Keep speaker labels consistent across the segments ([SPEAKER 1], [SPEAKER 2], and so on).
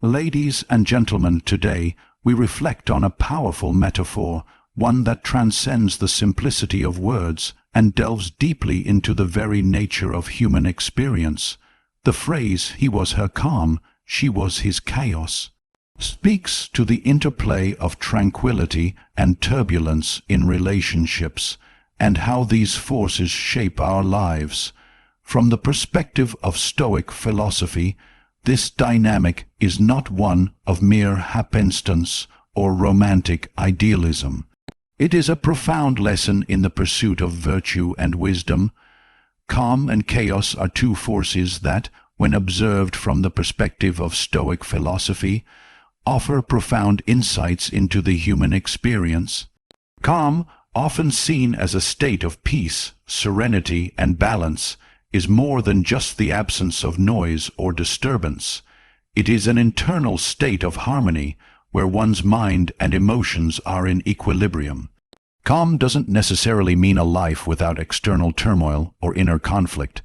[SPEAKER 1] Ladies and gentlemen, today we reflect on a powerful metaphor, one that transcends the simplicity of words and delves deeply into the very nature of human experience. The phrase, "he was her calm, she was his chaos," speaks to the interplay of tranquility and turbulence in relationships, and how these forces shape our lives. From the perspective of Stoic philosophy, this dynamic is not one of mere happenstance or romantic idealism. It is a profound lesson in the pursuit of virtue and wisdom. Calm and chaos are two forces that, when observed from the perspective of Stoic philosophy, offer profound insights into the human experience. Calm, often seen as a state of peace, serenity, and balance, is more than just the absence of noise or disturbance. It is an internal state of harmony where one's mind and emotions are in equilibrium. Calm doesn't necessarily mean a life without external turmoil or inner conflict,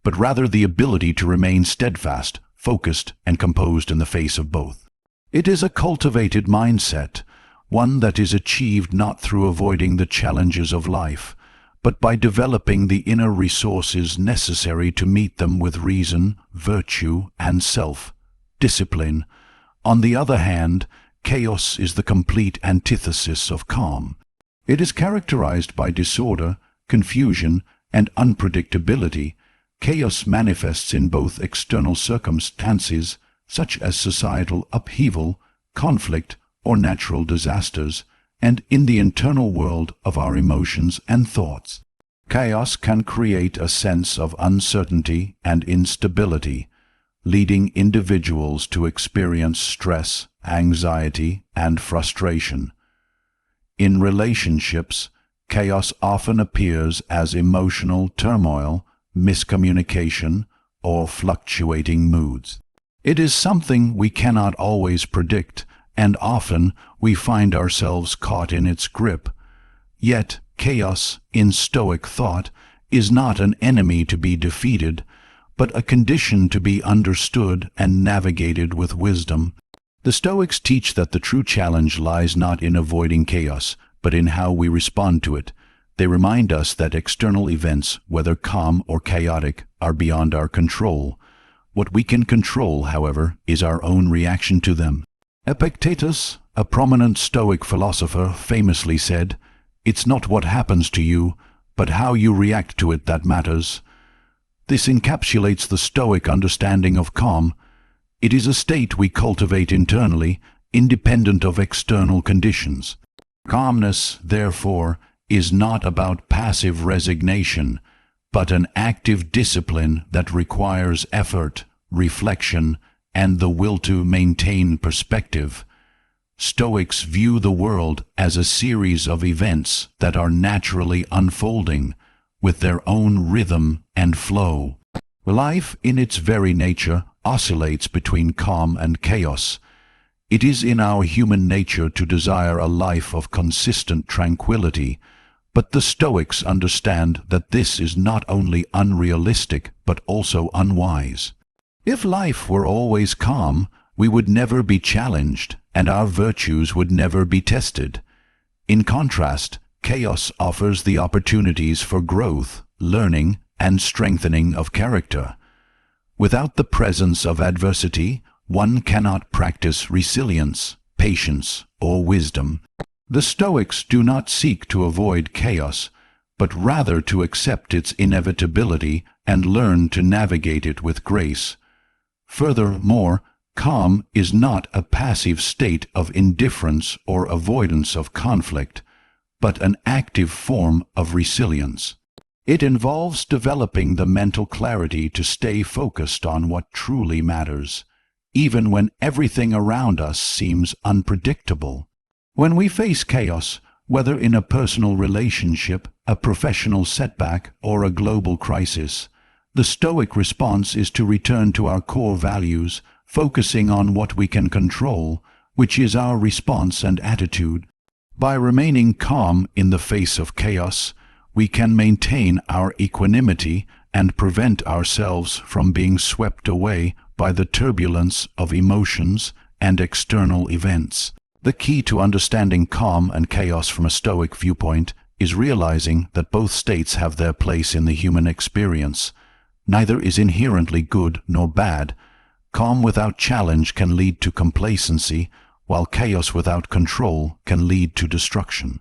[SPEAKER 1] but rather the ability to remain steadfast, focused, and composed in the face of both. It is a cultivated mindset, one that is achieved not through avoiding the challenges of life, but by developing the inner resources necessary to meet them with reason, virtue, and self-discipline. On the other hand, chaos is the complete antithesis of calm. It is characterized by disorder, confusion, and unpredictability. Chaos manifests in both external circumstances, such as societal upheaval, conflict, or natural disasters, and in the internal world of our emotions and thoughts. Chaos can create a sense of uncertainty and instability, leading individuals to experience stress, anxiety, and frustration. In relationships, chaos often appears as emotional turmoil, miscommunication, or fluctuating moods. It is something we cannot always predict, and often we find ourselves caught in its grip. Yet chaos, in Stoic thought, is not an enemy to be defeated, but a condition to be understood and navigated with wisdom. The Stoics teach that the true challenge lies not in avoiding chaos, but in how we respond to it. They remind us that external events, whether calm or chaotic, are beyond our control. What we can control, however, is our own reaction to them. Epictetus, a prominent Stoic philosopher, famously said, "It's not what happens to you, but how you react to it that matters." This encapsulates the Stoic understanding of calm. It is a state we cultivate internally, independent of external conditions. Calmness, therefore, is not about passive resignation, but an active discipline that requires effort, reflection, and the will to maintain perspective. Stoics view the world as a series of events that are naturally unfolding, with their own rhythm and flow. Life, in its very nature, oscillates between calm and chaos. It is in our human nature to desire a life of consistent tranquility, but the Stoics understand that this is not only unrealistic but also unwise. If life were always calm, we would never be challenged, and our virtues would never be tested. In contrast, chaos offers the opportunities for growth, learning, and strengthening of character. Without the presence of adversity, one cannot practice resilience, patience, or wisdom. The Stoics do not seek to avoid chaos, but rather to accept its inevitability and learn to navigate it with grace. Furthermore, calm is not a passive state of indifference or avoidance of conflict, but an active form of resilience. It involves developing the mental clarity to stay focused on what truly matters, even when everything around us seems unpredictable. When we face chaos, whether in a personal relationship, a professional setback, or a global crisis, the Stoic response is to return to our core values, focusing on what we can control, which is our response and attitude. By remaining calm in the face of chaos, we can maintain our equanimity and prevent ourselves from being swept away by the turbulence of emotions and external events. The key to understanding calm and chaos from a Stoic viewpoint is realizing that both states have their place in the human experience. Neither is inherently good nor bad. Calm without challenge can lead to complacency, while chaos without control can lead to destruction.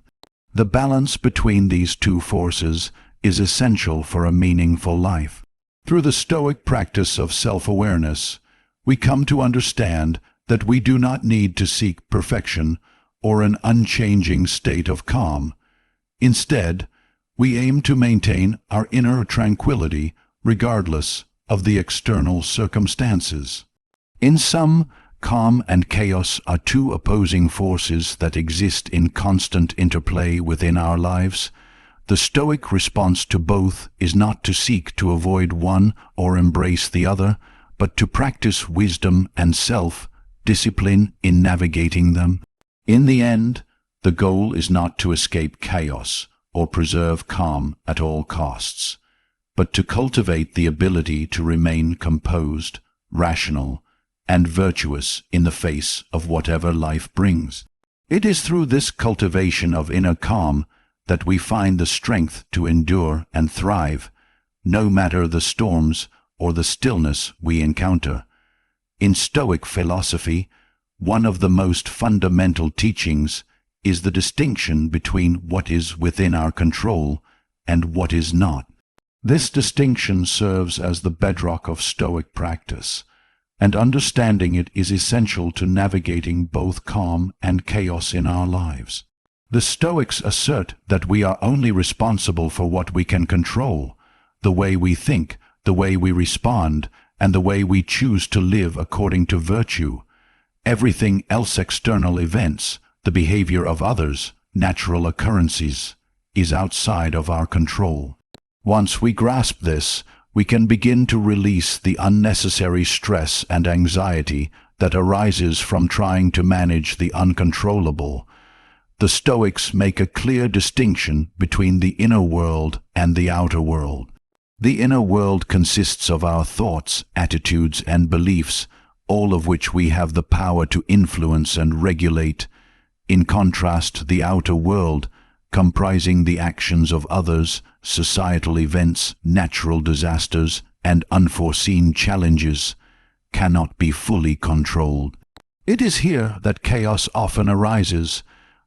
[SPEAKER 1] The balance between these two forces is essential for a meaningful life. Through the Stoic practice of self-awareness, we come to understand that we do not need to seek perfection or an unchanging state of calm. Instead, we aim to maintain our inner tranquility regardless of the external circumstances. In sum, calm and chaos are two opposing forces that exist in constant interplay within our lives. The Stoic response to both is not to seek to avoid one or embrace the other, but to practice wisdom and self-discipline in navigating them. In the end, the goal is not to escape chaos or preserve calm at all costs, but to cultivate the ability to remain composed, rational, and virtuous in the face of whatever life brings. It is through this cultivation of inner calm that we find the strength to endure and thrive, no matter the storms or the stillness we encounter. In Stoic philosophy, one of the most fundamental teachings is the distinction between what is within our control and what is not. This distinction serves as the bedrock of Stoic practice, and understanding it is essential to navigating both calm and chaos in our lives. The Stoics assert that we are only responsible for what we can control, the way we think, the way we respond, and the way we choose to live according to virtue. Everything else, external events, the behavior of others, natural occurrences, is outside of our control. Once we grasp this, we can begin to release the unnecessary stress and anxiety that arises from trying to manage the uncontrollable. The Stoics make a clear distinction between the inner world and the outer world. The inner world consists of our thoughts, attitudes, and beliefs, all of which we have the power to influence and regulate. In contrast, the outer world, comprising the actions of others, societal events, natural disasters, and unforeseen challenges, cannot be fully controlled. It is here that chaos often arises.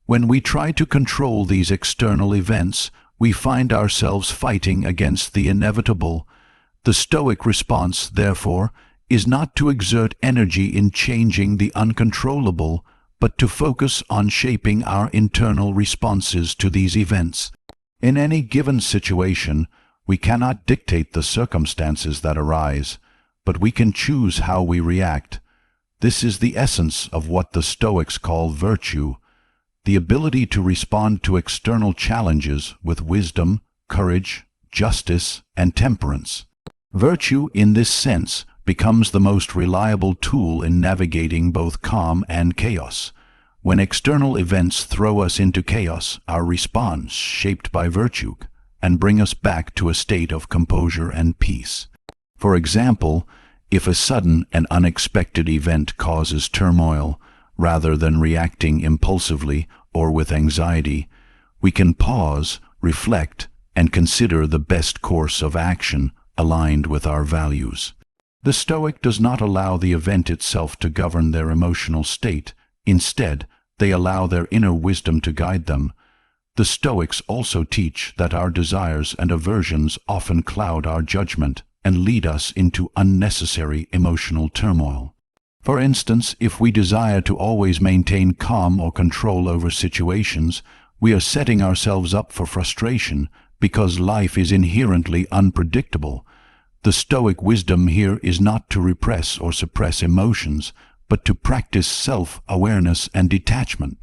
[SPEAKER 1] When we try to control these external events, we find ourselves fighting against the inevitable. The Stoic response, therefore, is not to exert energy in changing the uncontrollable, but to focus on shaping our internal responses to these events. In any given situation, we cannot dictate the circumstances that arise, but we can choose how we react. This is the essence of what the Stoics call virtue, the ability to respond to external challenges with wisdom, courage, justice, and temperance. Virtue, in this sense, becomes the most reliable tool in navigating both calm and chaos. When external events throw us into chaos, our response, shaped by virtue, and bring us back to a state of composure and peace. For example, if a sudden and unexpected event causes turmoil, rather than reacting impulsively or with anxiety, we can pause, reflect, and consider the best course of action aligned with our values. The Stoic does not allow the event itself to govern their emotional state. Instead, they allow their inner wisdom to guide them. The Stoics also teach that our desires and aversions often cloud our judgment and lead us into unnecessary emotional turmoil. For instance, if we desire to always maintain calm or control over situations, we are setting ourselves up for frustration because life is inherently unpredictable. The Stoic wisdom here is not to repress or suppress emotions, but to practice self-awareness and detachment.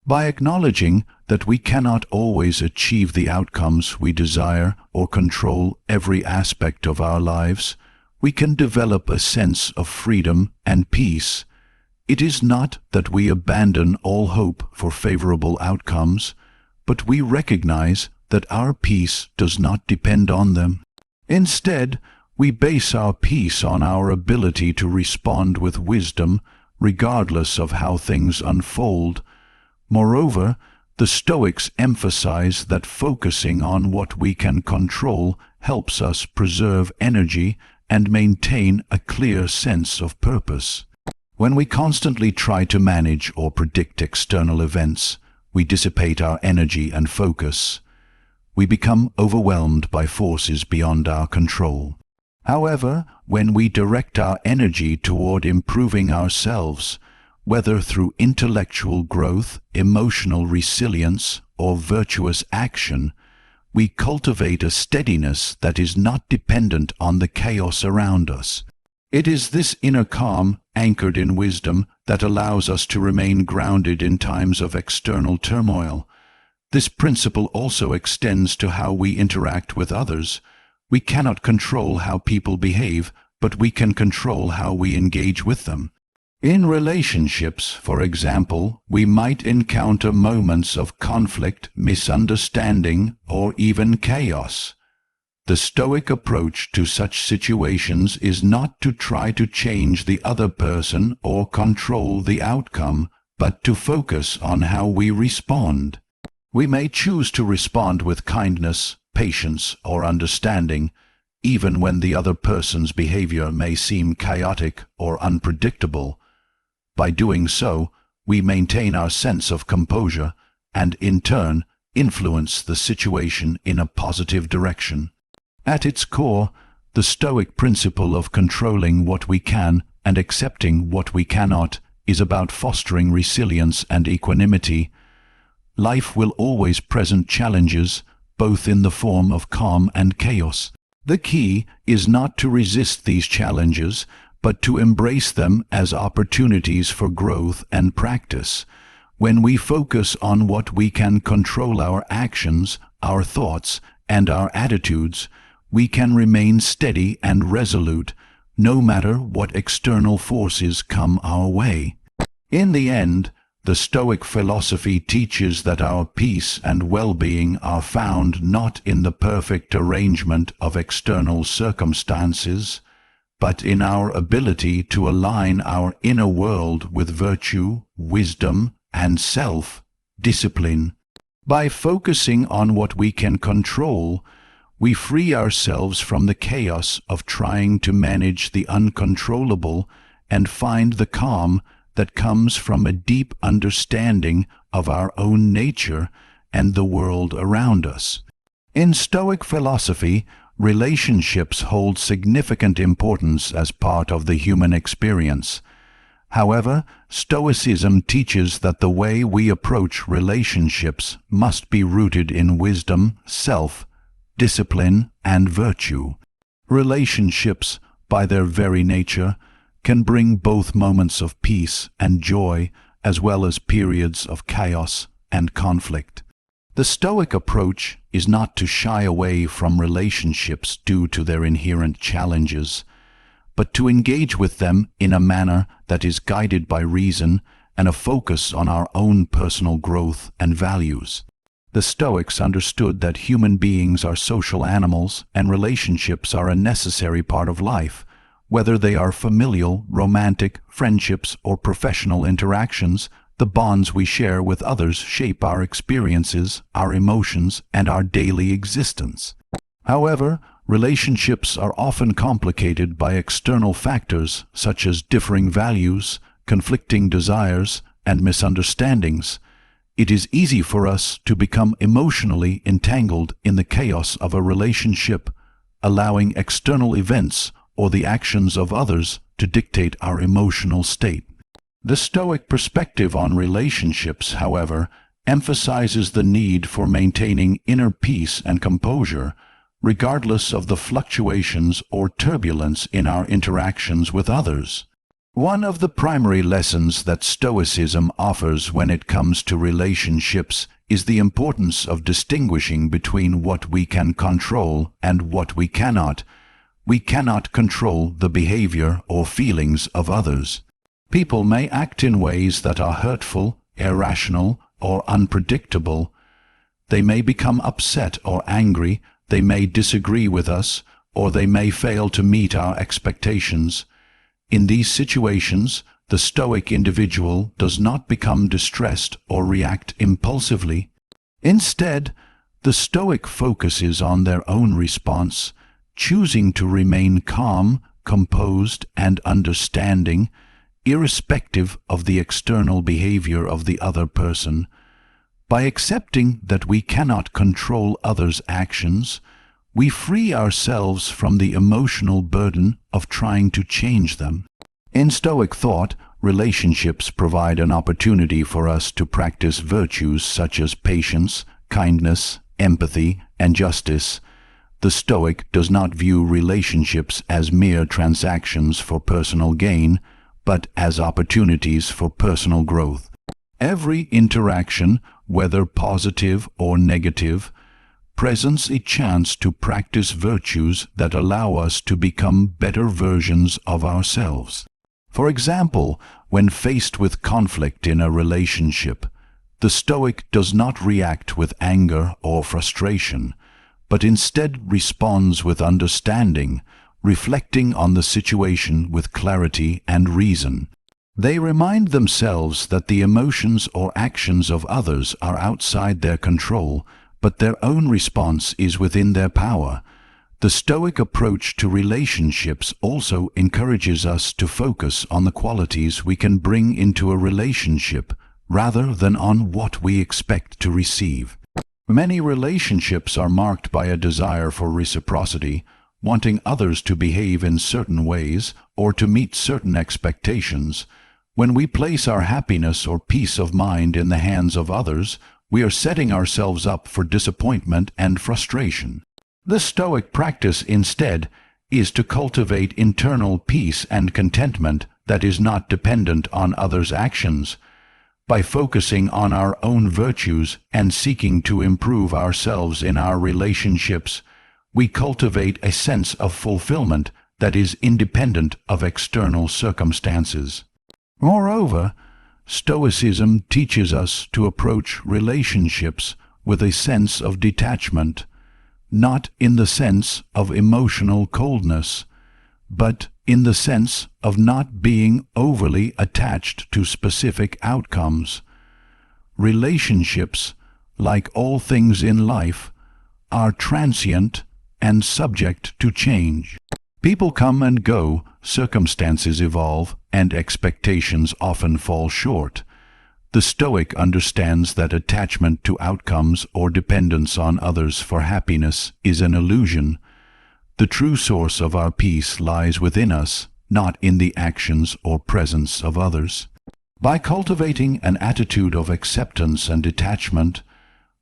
[SPEAKER 1] By acknowledging that we cannot always achieve the outcomes we desire or control every aspect of our lives, we can develop a sense of freedom and peace. It is not that we abandon all hope for favorable outcomes, but we recognize that our peace does not depend on them. Instead, we base our peace on our ability to respond with wisdom, regardless of how things unfold. Moreover, the Stoics emphasize that focusing on what we can control helps us preserve energy and maintain a clear sense of purpose. When we constantly try to manage or predict external events, we dissipate our energy and focus. We become overwhelmed by forces beyond our control. However, when we direct our energy toward improving ourselves, whether through intellectual growth, emotional resilience, or virtuous action, we cultivate a steadiness that is not dependent on the chaos around us. It is this inner calm, anchored in wisdom, that allows us to remain grounded in times of external turmoil. This principle also extends to how we interact with others. We cannot control how people behave, but we can control how we engage with them. In relationships, for example, we might encounter moments of conflict, misunderstanding, or even chaos. The Stoic approach to such situations is not to try to change the other person or control the outcome, but to focus on how we respond. We may choose to respond with kindness, patience, or understanding, even when the other person's behavior may seem chaotic or unpredictable. By doing so, we maintain our sense of composure and, in turn, influence the situation in a positive direction. At its core, the Stoic principle of controlling what we can and accepting what we cannot is about fostering resilience and equanimity. Life will always present challenges, both in the form of calm and chaos. The key is not to resist these challenges, but to embrace them as opportunities for growth and practice. When we focus on what we can control, our actions, our thoughts, and our attitudes, we can remain steady and resolute, no matter what external forces come our way. In the end, the Stoic philosophy teaches that our peace and well-being are found not in the perfect arrangement of external circumstances, but in our ability to align our inner world with virtue, wisdom, and self-discipline. By focusing on what we can control, we free ourselves from the chaos of trying to manage the uncontrollable and find the calm that comes from a deep understanding of our own nature and the world around us. In Stoic philosophy, relationships hold significant importance as part of the human experience. However, Stoicism teaches that the way we approach relationships must be rooted in wisdom, self-discipline, and virtue. Relationships, by their very nature, can bring both moments of peace and joy, as well as periods of chaos and conflict. The Stoic approach is not to shy away from relationships due to their inherent challenges, but to engage with them in a manner that is guided by reason and a focus on our own personal growth and values. The Stoics understood that human beings are social animals and relationships are a necessary part of life. Whether they are familial, romantic, friendships, or professional interactions, the bonds we share with others shape our experiences, our emotions, and our daily existence. However, relationships are often complicated by external factors such as differing values, conflicting desires, and misunderstandings. It is easy for us to become emotionally entangled in the chaos of a relationship, allowing external events or the actions of others to dictate our emotional state. The Stoic perspective on relationships, however, emphasizes the need for maintaining inner peace and composure, regardless of the fluctuations or turbulence in our interactions with others. One of the primary lessons that Stoicism offers when it comes to relationships is the importance of distinguishing between what we can control and what we cannot. We cannot control the behavior or feelings of others. People may act in ways that are hurtful, irrational, or unpredictable. They may become upset or angry, they may disagree with us, or they may fail to meet our expectations. In these situations, the Stoic individual does not become distressed or react impulsively. Instead, the Stoic focuses on their own response, choosing to remain calm, composed, and understanding, irrespective of the external behavior of the other person. By accepting that we cannot control others' actions, we free ourselves from the emotional burden of trying to change them. In Stoic thought, relationships provide an opportunity for us to practice virtues such as patience, kindness, empathy, and justice. The Stoic does not view relationships as mere transactions for personal gain, but as opportunities for personal growth. Every interaction, whether positive or negative, presents a chance to practice virtues that allow us to become better versions of ourselves. For example, when faced with conflict in a relationship, the Stoic does not react with anger or frustration, but instead responds with understanding, reflecting on the situation with clarity and reason. They remind themselves that the emotions or actions of others are outside their control, but their own response is within their power. The Stoic approach to relationships also encourages us to focus on the qualities we can bring into a relationship rather than on what we expect to receive. Many relationships are marked by a desire for reciprocity, wanting others to behave in certain ways or to meet certain expectations. When we place our happiness or peace of mind in the hands of others, we are setting ourselves up for disappointment and frustration. The Stoic practice, instead, is to cultivate internal peace and contentment that is not dependent on others' actions. By focusing on our own virtues and seeking to improve ourselves in our relationships, we cultivate a sense of fulfillment that is independent of external circumstances. Moreover, Stoicism teaches us to approach relationships with a sense of detachment, not in the sense of emotional coldness, but in the sense of not being overly attached to specific outcomes. Relationships, like all things in life, are transient and subject to change. People come and go, circumstances evolve, and expectations often fall short. The Stoic understands that attachment to outcomes or dependence on others for happiness is an illusion. The true source of our peace lies within us, not in the actions or presence of others. By cultivating an attitude of acceptance and detachment,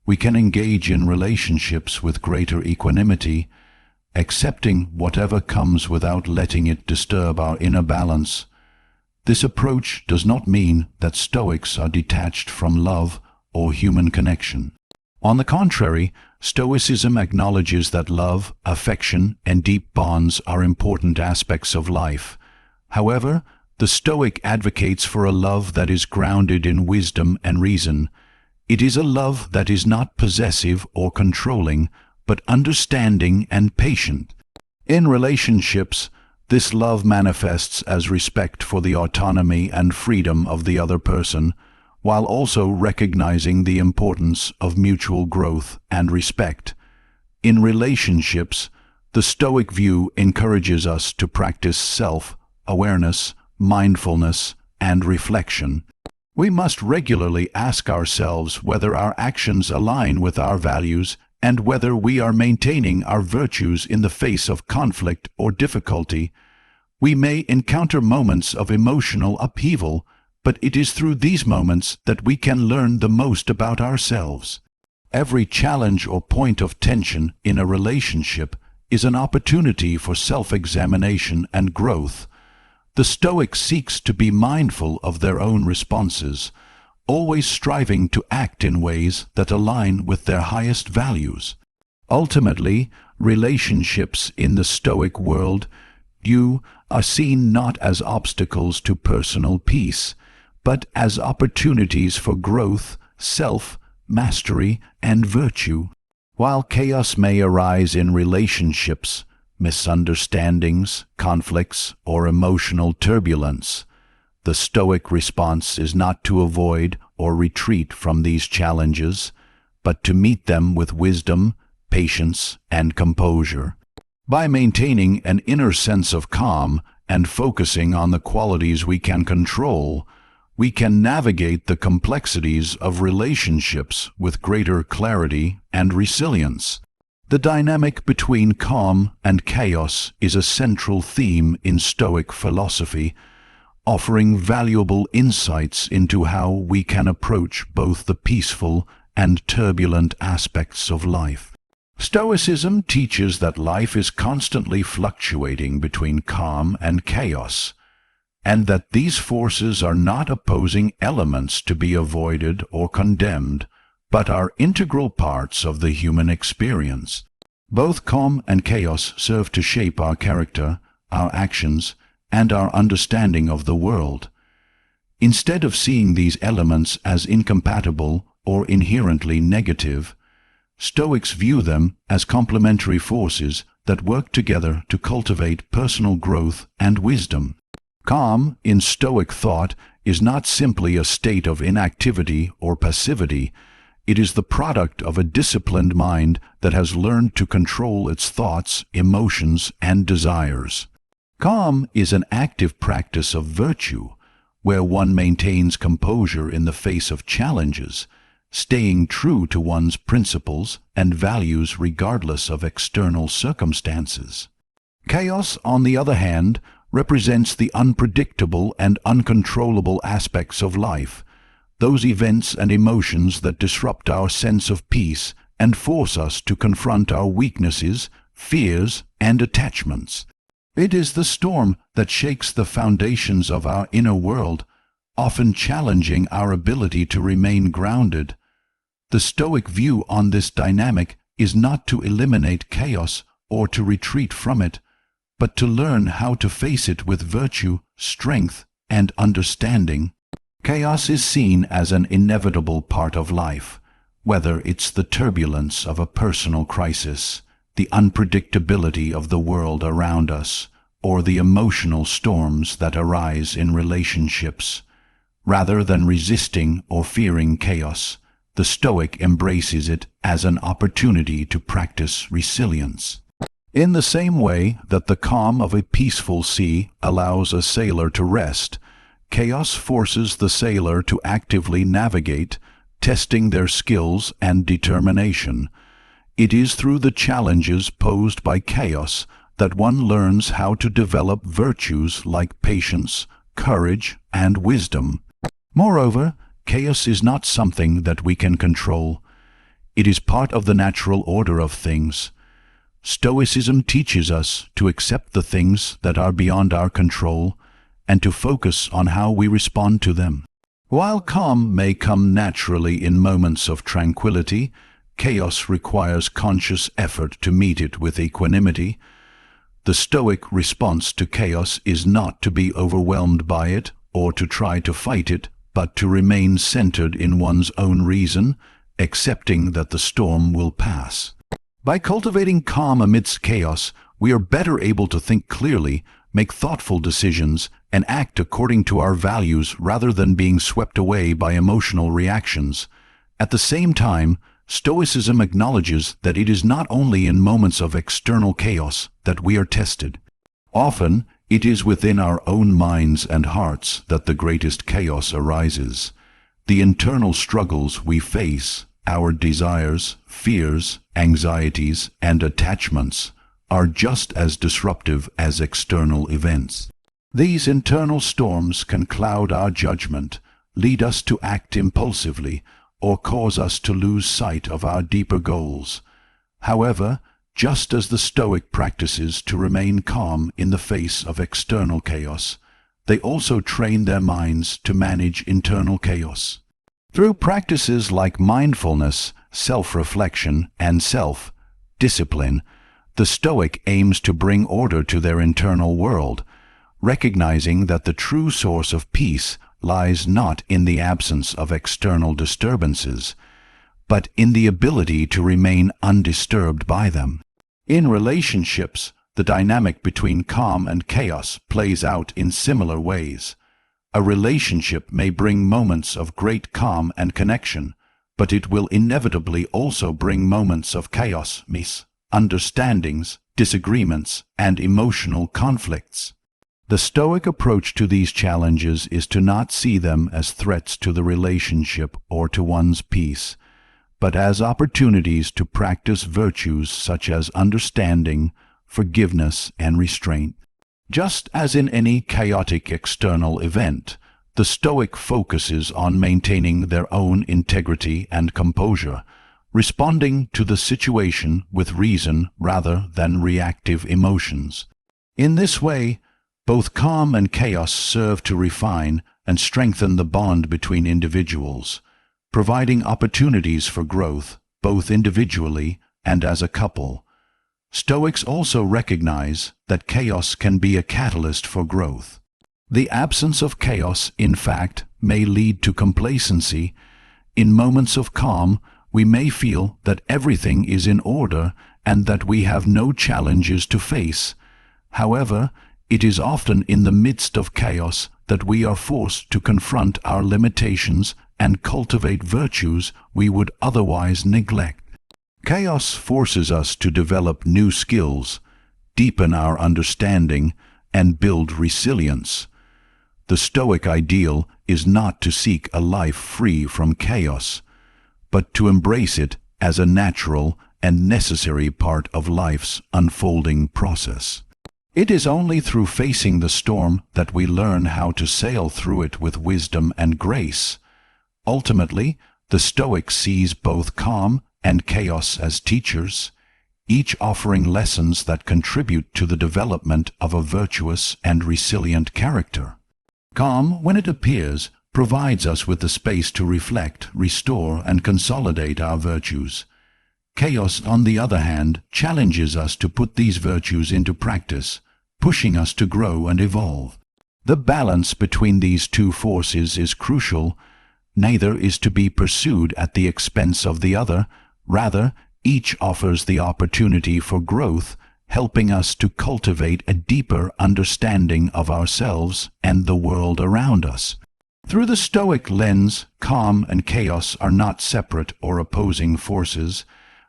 [SPEAKER 1] we can engage in relationships with greater equanimity, accepting whatever comes without letting it disturb our inner balance. This approach does not mean that Stoics are detached from love or human connection. On the contrary, Stoicism acknowledges that love, affection, and deep bonds are important aspects of life. However, the Stoic advocates for a love that is grounded in wisdom and reason. It is a love that is not possessive or controlling, but understanding and patient. In relationships, this love manifests as respect for the autonomy and freedom of the other person, while also recognizing the importance of mutual growth and respect. In relationships, the Stoic view encourages us to practice self-awareness, mindfulness, and reflection. We must regularly ask ourselves whether our actions align with our values and whether we are maintaining our virtues in the face of conflict or difficulty. We may encounter moments of emotional upheaval, but it is through these moments that we can learn the most about ourselves. Every challenge or point of tension in a relationship is an opportunity for self-examination and growth. The Stoic seeks to be mindful of their own responses, always striving to act in ways that align with their highest values. Ultimately, relationships in the Stoic world are seen not as obstacles to personal peace, but as opportunities for growth, self-mastery, and virtue. While chaos may arise in relationships, misunderstandings, conflicts, or emotional turbulence. The Stoic response is not to avoid or retreat from these challenges, but to meet them with wisdom, patience, and composure. By maintaining an inner sense of calm and focusing on the qualities we can control, we can navigate the complexities of relationships with greater clarity and resilience. The dynamic between calm and chaos is a central theme in Stoic philosophy, offering valuable insights into how we can approach both the peaceful and turbulent aspects of life. Stoicism teaches that life is constantly fluctuating between calm and chaos, and that these forces are not opposing elements to be avoided or condemned, but are integral parts of the human experience. Both calm and chaos serve to shape our character, our actions, and our understanding of the world. Instead of seeing these elements as incompatible or inherently negative, Stoics view them as complementary forces that work together to cultivate personal growth and wisdom. Calm, in Stoic thought, is not simply a state of inactivity or passivity. It is the product of a disciplined mind that has learned to control its thoughts, emotions, and desires. Calm is an active practice of virtue, where one maintains composure in the face of challenges, staying true to one's principles and values regardless of external circumstances. Chaos, on the other hand, represents the unpredictable and uncontrollable aspects of life, those events and emotions that disrupt our sense of peace and force us to confront our weaknesses, fears, and attachments. It is the storm that shakes the foundations of our inner world, often challenging our ability to remain grounded. The Stoic view on this dynamic is not to eliminate chaos or to retreat from it, but to learn how to face it with virtue, strength, and understanding. Chaos is seen as an inevitable part of life, whether it's the turbulence of a personal crisis, the unpredictability of the world around us, or the emotional storms that arise in relationships. Rather than resisting or fearing chaos, the Stoic embraces it as an opportunity to practice resilience. In the same way that the calm of a peaceful sea allows a sailor to rest, chaos forces the sailor to actively navigate, testing their skills and determination. It is through the challenges posed by chaos that one learns how to develop virtues like patience, courage, and wisdom. Moreover, chaos is not something that we can control. It is part of the natural order of things. Stoicism teaches us to accept the things that are beyond our control and to focus on how we respond to them. While calm may come naturally in moments of tranquility, chaos requires conscious effort to meet it with equanimity. The Stoic response to chaos is not to be overwhelmed by it or to try to fight it, but to remain centered in one's own reason, accepting that the storm will pass. By cultivating calm amidst chaos, we are better able to think clearly, make thoughtful decisions, and act according to our values rather than being swept away by emotional reactions. At the same time, Stoicism acknowledges that it is not only in moments of external chaos that we are tested. Often, it is within our own minds and hearts that the greatest chaos arises. The internal struggles we face, our desires, fears, anxieties, and attachments, are just as disruptive as external events. These internal storms can cloud our judgment, lead us to act impulsively, or cause us to lose sight of our deeper goals. However, just as the Stoic practices to remain calm in the face of external chaos, they also train their minds to manage internal chaos. Through practices like mindfulness, self-reflection, and self-discipline, the Stoic aims to bring order to their internal world, recognizing that the true source of peace lies not in the absence of external disturbances, but in the ability to remain undisturbed by them. In relationships, the dynamic between calm and chaos plays out in similar ways. A relationship may bring moments of great calm and connection, but it will inevitably also bring moments of chaos, misunderstandings, disagreements, and emotional conflicts. The Stoic approach to these challenges is to not see them as threats to the relationship or to one's peace, but as opportunities to practice virtues such as understanding, forgiveness, and restraint. Just as in any chaotic external event, the Stoic focuses on maintaining their own integrity and composure, responding to the situation with reason rather than reactive emotions. In this way, both calm and chaos serve to refine and strengthen the bond between individuals, providing opportunities for growth, both individually and as a couple. Stoics also recognize that chaos can be a catalyst for growth. The absence of chaos, in fact, may lead to complacency. In moments of calm, we may feel that everything is in order and that we have no challenges to face. However, it is often in the midst of chaos that we are forced to confront our limitations and cultivate virtues we would otherwise neglect. Chaos forces us to develop new skills, deepen our understanding, and build resilience. The Stoic ideal is not to seek a life free from chaos, but to embrace it as a natural and necessary part of life's unfolding process. It is only through facing the storm that we learn how to sail through it with wisdom and grace. Ultimately, the Stoic sees both calm and chaos as teachers, each offering lessons that contribute to the development of a virtuous and resilient character. Calm, when it appears, provides us with the space to reflect, restore, and consolidate our virtues. Chaos, on the other hand, challenges us to put these virtues into practice, pushing us to grow and evolve. The balance between these two forces is crucial. Neither is to be pursued at the expense of the other. Rather, each offers the opportunity for growth, helping us to cultivate a deeper understanding of ourselves and the world around us. Through the Stoic lens, calm and chaos are not separate or opposing forces,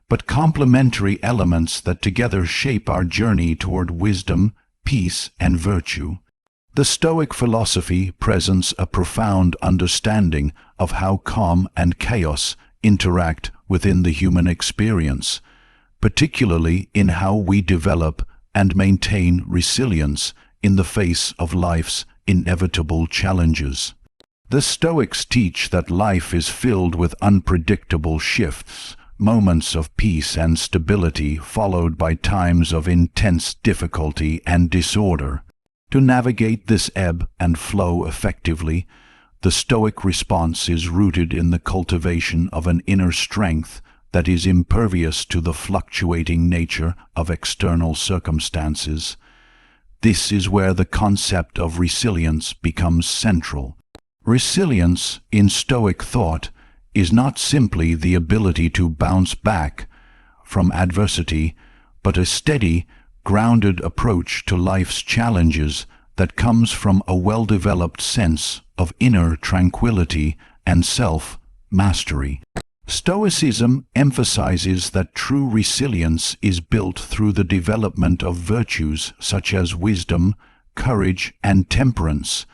[SPEAKER 1] but complementary elements that together shape our journey toward wisdom, peace, and virtue. The Stoic philosophy presents a profound understanding of how calm and chaos interact within the human experience, particularly in how we develop and maintain resilience in the face of life's inevitable challenges. The Stoics teach that life is filled with unpredictable shifts, moments of peace and stability followed by times of intense difficulty and disorder. To navigate this ebb and flow effectively, the Stoic response is rooted in the cultivation of an inner strength that is impervious to the fluctuating nature of external circumstances. This is where the concept of resilience becomes central. Resilience, in Stoic thought, is not simply the ability to bounce back from adversity, but a steady, grounded approach to life's challenges that comes from a well-developed sense of inner tranquility and self-mastery. Stoicism emphasizes that true resilience is built through the development of virtues such as wisdom, courage, and temperance,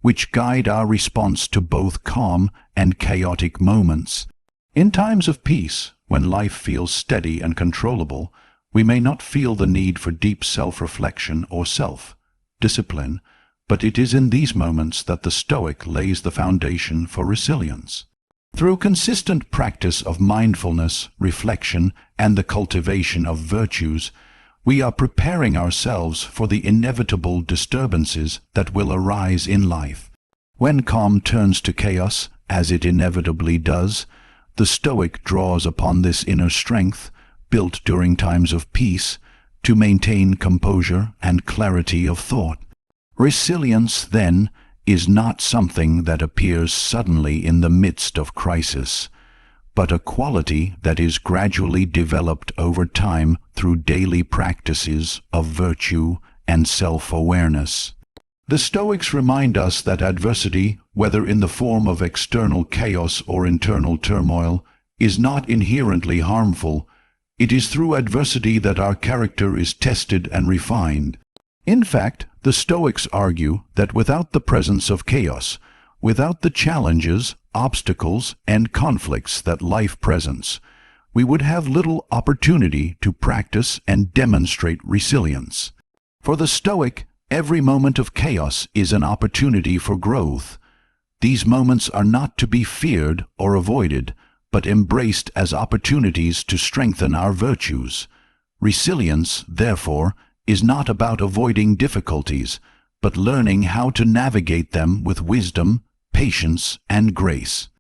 [SPEAKER 1] which guide our response to both calm and chaotic moments. In times of peace, when life feels steady and controllable, we may not feel the need for deep self-reflection or self-discipline, but it is in these moments that the Stoic lays the foundation for resilience. Through consistent practice of mindfulness, reflection, and the cultivation of virtues, we are preparing ourselves for the inevitable disturbances that will arise in life. When calm turns to chaos, as it inevitably does, the Stoic draws upon this inner strength, built during times of peace, to maintain composure and clarity of thought. Resilience, then, is not something that appears suddenly in the midst of crisis, but a quality that is gradually developed over time through daily practices of virtue and self-awareness. The Stoics remind us that adversity, whether in the form of external chaos or internal turmoil, is not inherently harmful. It is through adversity that our character is tested and refined. In fact, the Stoics argue that without the presence of chaos, without the challenges, obstacles, and conflicts that life presents, we would have little opportunity to practice and demonstrate resilience. For the Stoic, every moment of chaos is an opportunity for growth. These moments are not to be feared or avoided, but embraced as opportunities to strengthen our virtues. Resilience, therefore, is not about avoiding difficulties, but learning how to navigate them with wisdom, patience, and grace.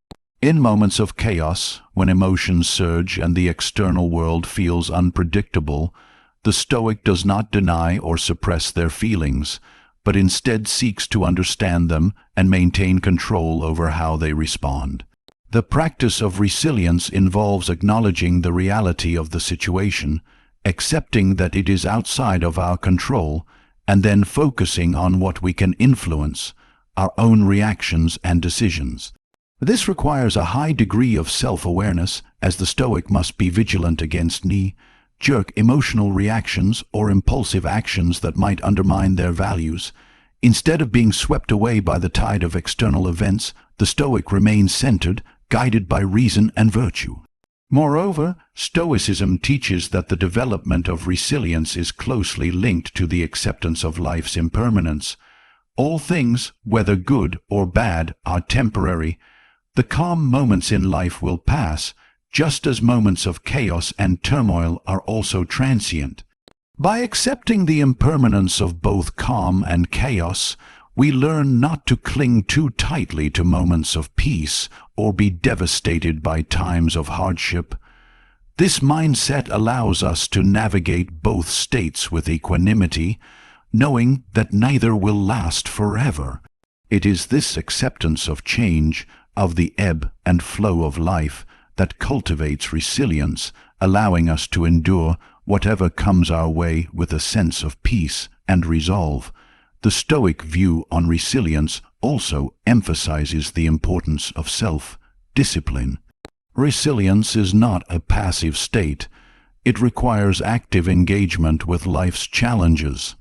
[SPEAKER 1] In moments of chaos, when emotions surge and the external world feels unpredictable, the Stoic does not deny or suppress their feelings, but instead seeks to understand them and maintain control over how they respond. The practice of resilience involves acknowledging the reality of the situation, accepting that it is outside of our control, and then focusing on what we can influence, our own reactions and decisions. This requires a high degree of self-awareness, as the Stoic must be vigilant against knee-jerk emotional reactions or impulsive actions that might undermine their values. Instead of being swept away by the tide of external events, the Stoic remains centered, guided by reason and virtue. Moreover, Stoicism teaches that the development of resilience is closely linked to the acceptance of life's impermanence. All things, whether good or bad, are temporary. The calm moments in life will pass, just as moments of chaos and turmoil are also transient. By accepting the impermanence of both calm and chaos, we learn not to cling too tightly to moments of peace or be devastated by times of hardship. This mindset allows us to navigate both states with equanimity, knowing that neither will last forever. It is this acceptance of change, of the ebb and flow of life, that cultivates resilience, allowing us to endure whatever comes our way with a sense of peace and resolve. The Stoic view on resilience also emphasizes the importance of self-discipline. Resilience is not a passive state. It requires active engagement with life's challenges.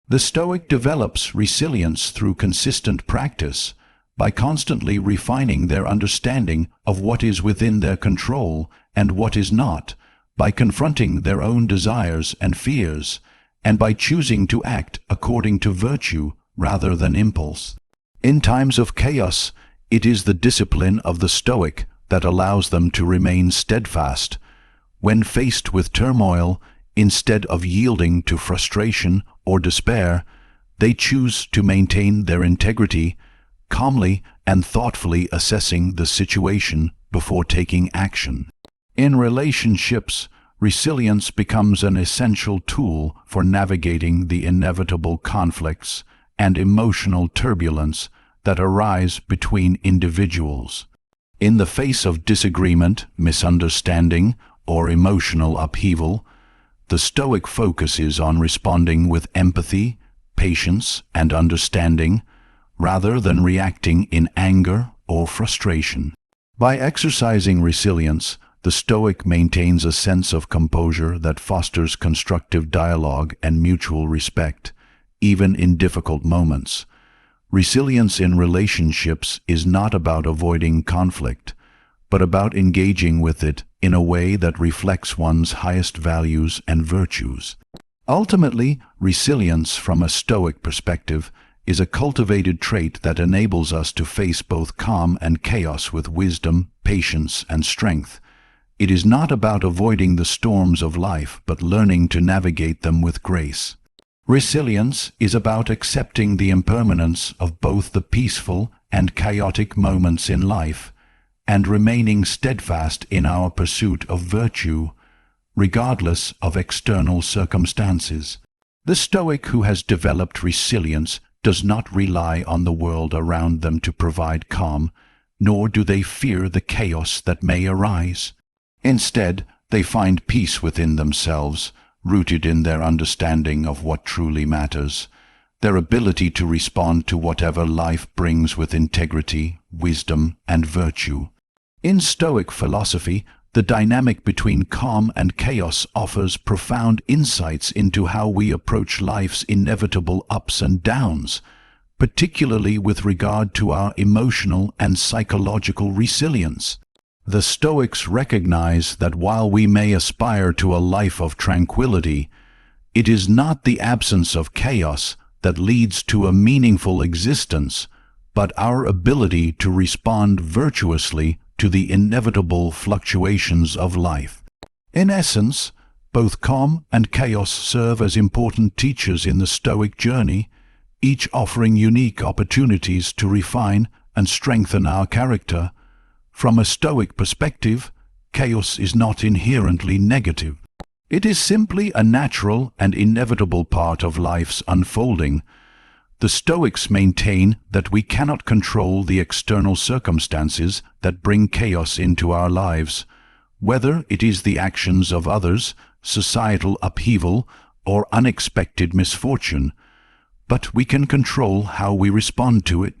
[SPEAKER 1] The Stoic develops resilience through consistent practice, by constantly refining their understanding of what is within their control and what is not, by confronting their own desires and fears, and by choosing to act according to virtue rather than impulse. In times of chaos, it is the discipline of the Stoic that allows them to remain steadfast. When faced with turmoil, instead of yielding to frustration or despair, they choose to maintain their integrity, calmly and thoughtfully assessing the situation before taking action. In relationships, resilience becomes an essential tool for navigating the inevitable conflicts and emotional turbulence that arise between individuals. In the face of disagreement, misunderstanding, or emotional upheaval, the Stoic focuses on responding with empathy, patience, and understanding, rather than reacting in anger or frustration. By exercising resilience, the Stoic maintains a sense of composure that fosters constructive dialogue and mutual respect, even in difficult moments. Resilience in relationships is not about avoiding conflict, but about engaging with it in a way that reflects one's highest values and virtues. Ultimately, resilience from a Stoic perspective is a cultivated trait that enables us to face both calm and chaos with wisdom, patience, and strength. It is not about avoiding the storms of life, but learning to navigate them with grace. Resilience is about accepting the impermanence of both the peaceful and chaotic moments in life, and remaining steadfast in our pursuit of virtue, regardless of external circumstances. The Stoic who has developed resilience does not rely on the world around them to provide calm, nor do they fear the chaos that may arise. Instead, they find peace within themselves, rooted in their understanding of what truly matters, their ability to respond to whatever life brings with integrity, wisdom, and virtue. In Stoic philosophy, the dynamic between calm and chaos offers profound insights into how we approach life's inevitable ups and downs, particularly with regard to our emotional and psychological resilience. The Stoics recognize that while we may aspire to a life of tranquility, it is not the absence of chaos that leads to a meaningful existence, but our ability to respond virtuously to the inevitable fluctuations of life. In essence, both calm and chaos serve as important teachers in the Stoic journey, each offering unique opportunities to refine and strengthen our character. From a Stoic perspective, chaos is not inherently negative. It is simply a natural and inevitable part of life's unfolding. The Stoics maintain that we cannot control the external circumstances that bring chaos into our lives, whether it is the actions of others, societal upheaval, or unexpected misfortune, but we can control how we respond to it.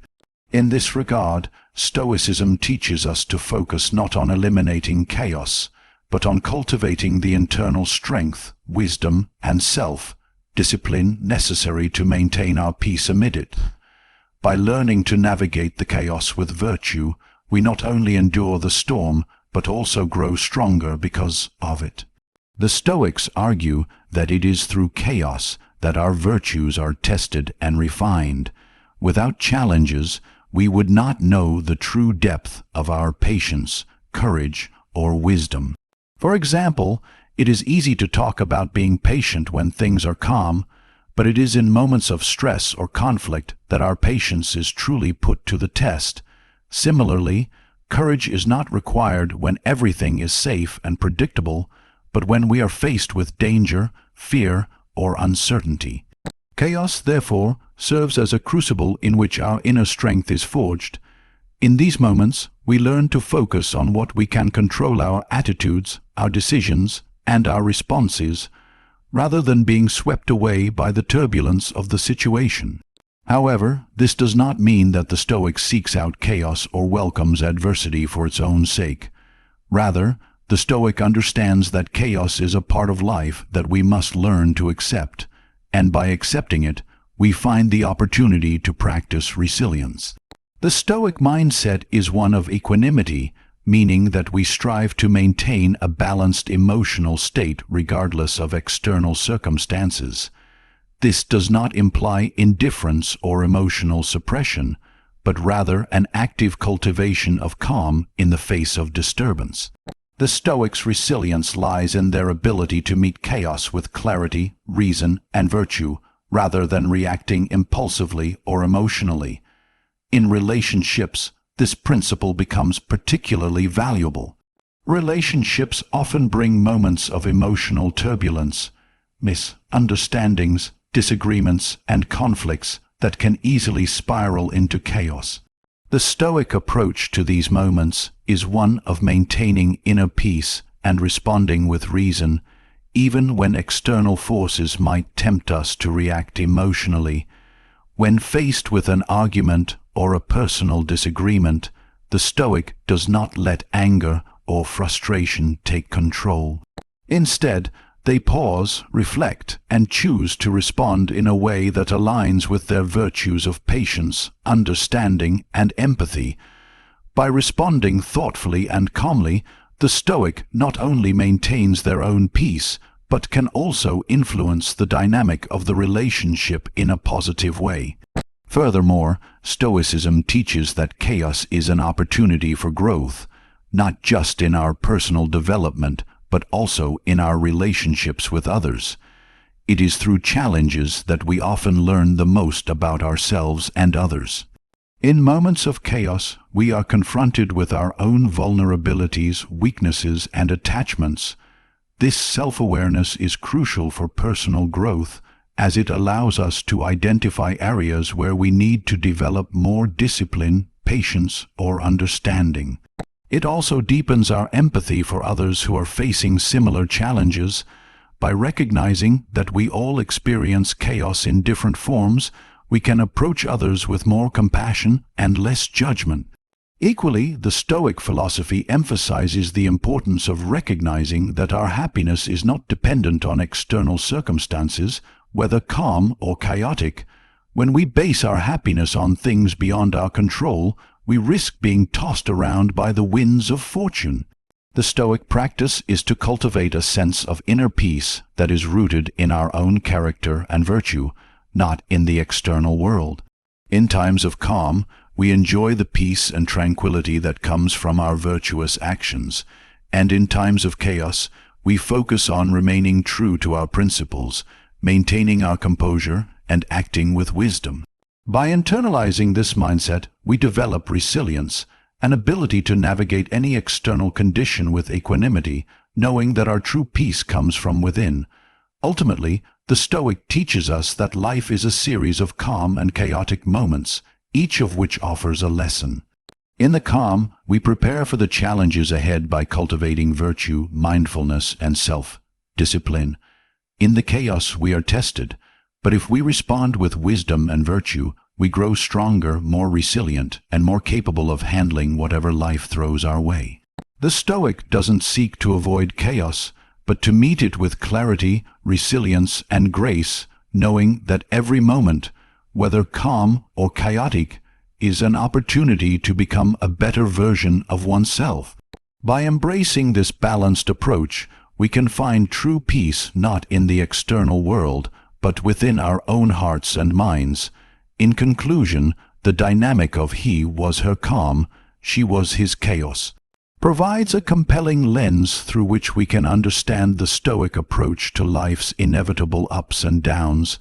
[SPEAKER 1] In this regard, Stoicism teaches us to focus not on eliminating chaos, but on cultivating the internal strength, wisdom, and self-discipline necessary to maintain our peace amid it. By learning to navigate the chaos with virtue, we not only endure the storm, but also grow stronger because of it. The Stoics argue that it is through chaos that our virtues are tested and refined. Without challenges, we would not know the true depth of our patience, courage, or wisdom. For example, it is easy to talk about being patient when things are calm, but it is in moments of stress or conflict that our patience is truly put to the test. Similarly, courage is not required when everything is safe and predictable, but when we are faced with danger, fear, or uncertainty. Chaos, therefore, serves as a crucible in which our inner strength is forged. In these moments, we learn to focus on what we can control: our attitudes, our decisions, and our responses, rather than being swept away by the turbulence of the situation. However, this does not mean that the Stoic seeks out chaos or welcomes adversity for its own sake. Rather, the Stoic understands that chaos is a part of life that we must learn to accept, and by accepting it, we find the opportunity to practice resilience. The Stoic mindset is one of equanimity, meaning that we strive to maintain a balanced emotional state regardless of external circumstances. This does not imply indifference or emotional suppression, but rather an active cultivation of calm in the face of disturbance. The Stoics' resilience lies in their ability to meet chaos with clarity, reason, and virtue, rather than reacting impulsively or emotionally. In relationships, this principle becomes particularly valuable. Relationships often bring moments of emotional turbulence, misunderstandings, disagreements, and conflicts that can easily spiral into chaos. The Stoic approach to these moments is one of maintaining inner peace and responding with reason, even when external forces might tempt us to react emotionally. When faced with an argument or a personal disagreement, the Stoic does not let anger or frustration take control. Instead, they pause, reflect, and choose to respond in a way that aligns with their virtues of patience, understanding, and empathy. By responding thoughtfully and calmly, the Stoic not only maintains their own peace, but can also influence the dynamic of the relationship in a positive way. Furthermore, Stoicism teaches that chaos is an opportunity for growth, not just in our personal development, but also in our relationships with others. It is through challenges that we often learn the most about ourselves and others. In moments of chaos, we are confronted with our own vulnerabilities, weaknesses, and attachments. This self-awareness is crucial for personal growth, as it allows us to identify areas where we need to develop more discipline, patience, or understanding. It also deepens our empathy for others who are facing similar challenges. By recognizing that we all experience chaos in different forms, we can approach others with more compassion and less judgment. Equally, the Stoic philosophy emphasizes the importance of recognizing that our happiness is not dependent on external circumstances, whether calm or chaotic. When we base our happiness on things beyond our control, we risk being tossed around by the winds of fortune. The Stoic practice is to cultivate a sense of inner peace that is rooted in our own character and virtue, not in the external world. In times of calm, we enjoy the peace and tranquility that comes from our virtuous actions, and in times of chaos, we focus on remaining true to our principles, maintaining our composure, and acting with wisdom. By internalizing this mindset, we develop resilience, an ability to navigate any external condition with equanimity, knowing that our true peace comes from within. Ultimately, the Stoic teaches us that life is a series of calm and chaotic moments, each of which offers a lesson. In the calm, we prepare for the challenges ahead by cultivating virtue, mindfulness, and self-discipline. In the chaos, we are tested, but if we respond with wisdom and virtue, we grow stronger, more resilient, and more capable of handling whatever life throws our way. The Stoic doesn't seek to avoid chaos, but to meet it with clarity, resilience, and grace, knowing that every moment, whether calm or chaotic, is an opportunity to become a better version of oneself. By embracing this balanced approach, we can find true peace not in the external world, but within our own hearts and minds. In conclusion, the dynamic of he was her calm, she was his chaos, provides a compelling lens through which we can understand the Stoic approach to life's inevitable ups and downs.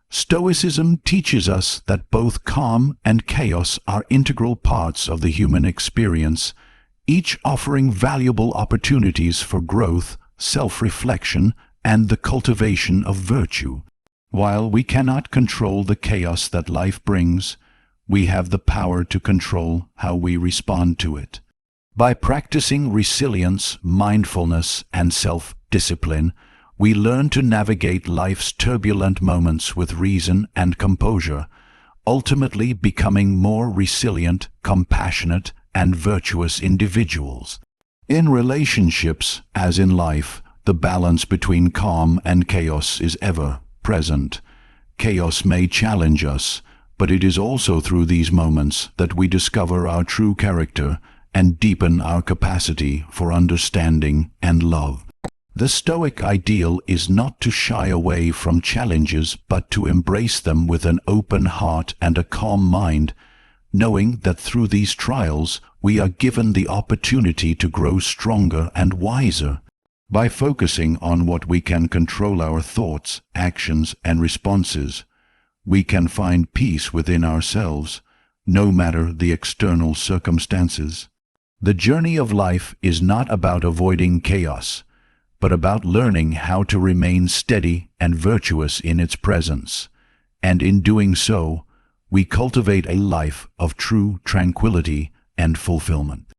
[SPEAKER 1] Stoicism teaches us that both calm and chaos are integral parts of the human experience, each offering valuable opportunities for growth, self-reflection, and the cultivation of virtue. While we cannot control the chaos that life brings, we have the power to control how we respond to it. By practicing resilience, mindfulness, and self-discipline, we learn to navigate life's turbulent moments with reason and composure, ultimately becoming more resilient, compassionate, and virtuous individuals. In relationships, as in life, the balance between calm and chaos is ever present. Chaos may challenge us, but it is also through these moments that we discover our true character and deepen our capacity for understanding and love. The Stoic ideal is not to shy away from challenges, but to embrace them with an open heart and a calm mind, knowing that through these trials we are given the opportunity to grow stronger and wiser. By focusing on what we can control, our thoughts, actions, and responses, we can find peace within ourselves, no matter the external circumstances. The journey of life is not about avoiding chaos, but about learning how to remain steady and virtuous in its presence. And in doing so, we cultivate a life of true tranquility and fulfillment.